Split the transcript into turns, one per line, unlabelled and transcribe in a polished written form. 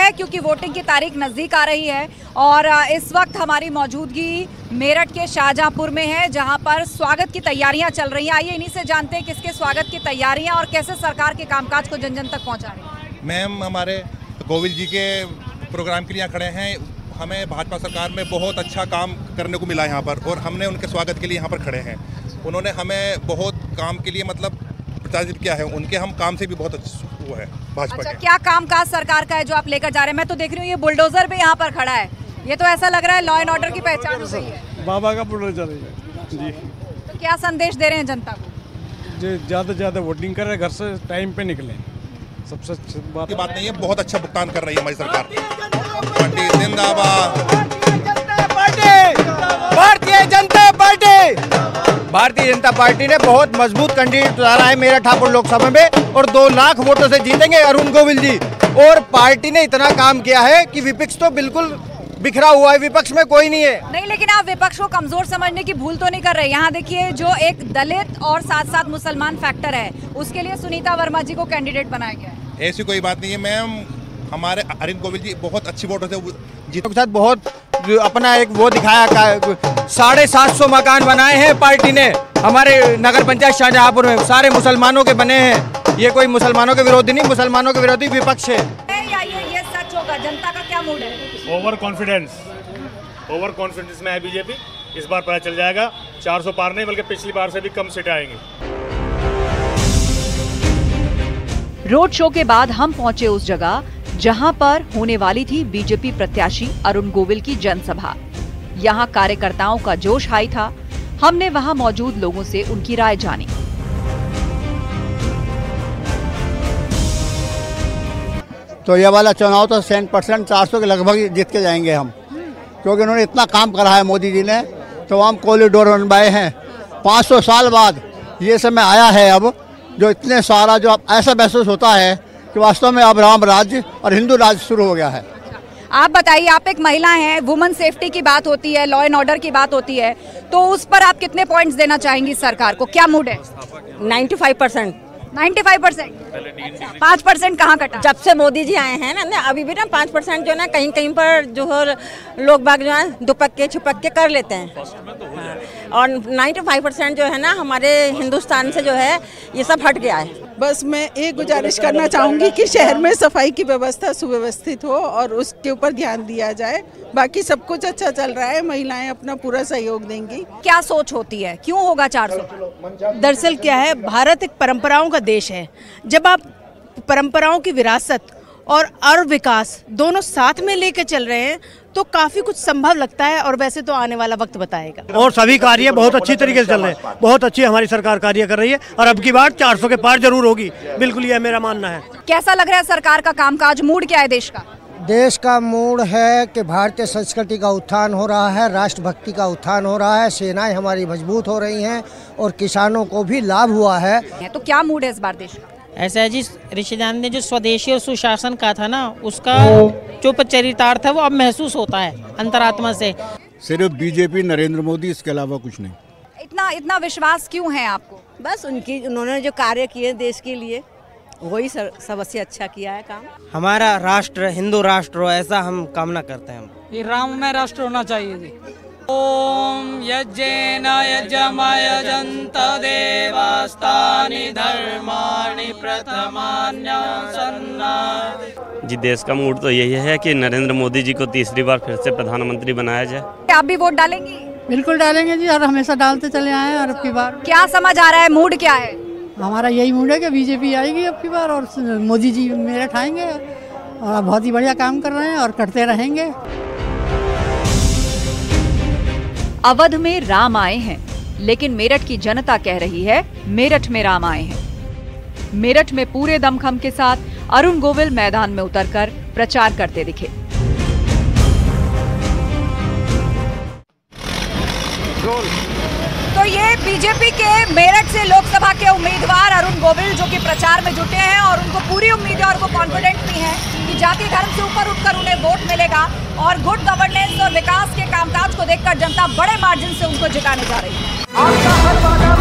है क्योंकि वोटिंग की तारीख नज़दीक आ रही है और इस वक्त हमारी मौजूदगी मेरठ के शाहजहांपुर में है, जहां पर स्वागत की तैयारियां चल रही हैं। आइए इन्हीं से जानते हैं किसके स्वागत की तैयारियां और कैसे सरकार के कामकाज को जन जन तक पहुंचा रही है।
मैम, हमारे गोविल जी के प्रोग्राम के लिए यहाँ खड़े हैं। हमें भाजपा सरकार में बहुत अच्छा काम करने को मिला यहाँ पर और हमने उनके स्वागत के लिए यहाँ पर खड़े हैं। उन्होंने हमें बहुत काम के लिए मतलब प्रचारित किया है, उनके हम काम से भी बहुत वो है भाजपा।
अच्छा, क्या कामकाज सरकार का है जो आप लेकर जा रहे हैं? मैं तो देख रही हूँ ये बुलडोजर भी यहाँ पर खड़ा है, ये तो ऐसा लग रहा है लॉ एंड ऑर्डर की पहचान हो गई है।
बाबा का बुलडोजर है जी।
तो क्या संदेश दे रहे हैं जनता को?
जो ज़्यादा से ज़्यादा वोटिंग करें, घर से टाइम पे निकलें, सबसे अच्छी बात नहीं है।
बहुत अच्छा भुगतान कर रही है हमारी सरकार। जिंदाबाद
भारतीय जनता पार्टी। भारतीय जनता पार्टी ने बहुत मजबूत कैंडिडेट उतारा है मेरठ हापुड़ लोकसभा में और 2 लाख वोटों से जीतेंगे अरुण गोविल जी। और पार्टी ने इतना काम किया है कि विपक्ष तो बिल्कुल बिखरा हुआ है, विपक्ष में कोई नहीं है।
नहीं, लेकिन आप विपक्ष को कमजोर समझने की भूल तो नहीं कर रहे। यहाँ देखिए, जो एक दलित और साथ साथ मुसलमान फैक्टर है, उसके लिए सुनीता वर्मा जी को कैंडिडेट बनाया गया है।
ऐसी कोई बात नहीं है मैम, हमारे अरुण गोविल जी बहुत अच्छी वोटों से
जीतों के साथ बहुत अपना एक वो दिखाया। 750 मकान बनाए हैं पार्टी ने हमारे नगर पंचायत शाहजहांपुर में, सारे मुसलमानों के बने हैं। ये कोई मुसलमानों के विरोधी नहीं, मुसलमानों के विरोधी विपक्ष है।
ये सच होगा? जनता का क्या मूड है?
ओवर कॉन्फिडेंस में है बीजेपी। इस बार पता चल जाएगा, 400 पार नहीं बल्कि पिछली बार से भी कम सीटें आएंगी।
रोड शो के बाद हम पहुंचे उस जगह जहां पर होने वाली थी बीजेपी प्रत्याशी अरुण गोविल की जनसभा। यहां कार्यकर्ताओं का जोश हाई था। हमने वहां मौजूद लोगों से उनकी राय जानी।
तो ये वाला चुनाव तो 100% 400 के लगभग जीत के जाएंगे हम, क्योंकि उन्होंने इतना काम करा है मोदी जी ने। तमाम कॉरिडोर बनवाए हैं, 500 साल बाद ये समय आया है अब, जो इतने सारा जो अब ऐसा महसूस होता है कि वास्तव में अब राम राज्य और हिंदू राज्य शुरू हो गया है।
आप बताइए, आप एक महिला हैं, वुमेन सेफ्टी की बात होती है, लॉ एंड ऑर्डर की बात होती है, तो उस पर आप कितने पॉइंट्स देना चाहेंगी सरकार को? क्या मूड है?
95%।
95%? 5% कहाँ कटा?
जब से मोदी जी आए हैं ना, अभी भी ना 5% जो है ना कहीं कहीं पर जो लोग बाग जो है दुपक्के छुपक्के कर लेते हैं। और 95% जो है ना हमारे हिंदुस्तान से जो है ये सब हट गया है।
बस मैं एक गुजारिश करना चाहूँगी कि शहर में सफाई की व्यवस्था सुव्यवस्थित हो और उसके ऊपर ध्यान दिया जाए। बाकी सब कुछ अच्छा चल रहा है, महिलाएं अपना पूरा सहयोग देंगी।
क्या सोच होती है, क्यों होगा 400?
दरअसल क्या है, भारत एक परंपराओं का देश है। जब आप परंपराओं की विरासत और विकास दोनों साथ में लेकर चल रहे हैं तो काफी कुछ संभव लगता है, और वैसे तो आने वाला वक्त बताएगा।
और सभी कार्य बहुत अच्छी तरीके से चल रहे हैं, बहुत अच्छी हमारी सरकार कार्य कर रही है और अब की बार 400 के पार जरूर होगी, बिल्कुल ये मेरा मानना है।
कैसा लग रहा है सरकार का कामकाज? मूड क्या है देश का?
देश का मूड है कि भारतीय संस्कृति का उत्थान हो रहा है, राष्ट्रभक्ति का उत्थान हो रहा है, सेनाएं हमारी मजबूत हो रही हैं और किसानों को भी लाभ हुआ है।
तो क्या मूड है इस बार देश का?
ऐसा है जी, ऋषिदान ने जो स्वदेशी और सुशासन कहा था ना, उसका जो चरितार्थ है वो अब महसूस होता है अंतरात्मा से।
सिर्फ बीजेपी, नरेंद्र मोदी, इसके अलावा कुछ नहीं।
इतना विश्वास क्यों है आपको?
बस उन्होंने जो कार्य किए देश के लिए वही सबसे अच्छा किया है काम।
हमारा राष्ट्र हिंदू राष्ट्र हो, ऐसा हम कामना करते हैं।
ये राममय राष्ट्र होना चाहिए जी। ओम यज्ञेन यजमाय जन्त देवास्तानि धर्माणि प्रथमान्यसन्ना।
जी, देश का मूड तो यही है कि नरेंद्र मोदी जी को तीसरी बार फिर से प्रधानमंत्री बनाया जाए।
आप भी वोट डालेंगी?
बिल्कुल डालेंगे जी, और हमेशा डालते चले आए हैं। और अब की बार
क्या समझ आ रहा है, मूड क्या है?
हमारा यही मूड है कि बीजेपी आएगी अब की बार और मोदी जी मेरठ आएंगे और बहुत ही बढ़िया काम कर रहे हैं और करते रहेंगे।
अवध में राम आए हैं, लेकिन मेरठ की जनता कह रही है मेरठ में राम आए हैं। मेरठ में पूरे दमखम के साथ अरुण गोविल मैदान में उतरकर प्रचार करते दिखे।
तो ये बीजेपी के मेरठ से लोकसभा के उम्मीदवार अरुण गोविल जो कि प्रचार में जुटे हैं और उनको पूरी उम्मीद है और वो कॉन्फिडेंट भी हैं कि जाति धर्म से ऊपर उठकर उन्हें वोट मिलेगा और गुड गवर्नेंस और विकास के कामकाज को देखकर जनता बड़े मार्जिन से उनको जिताने जा रही है।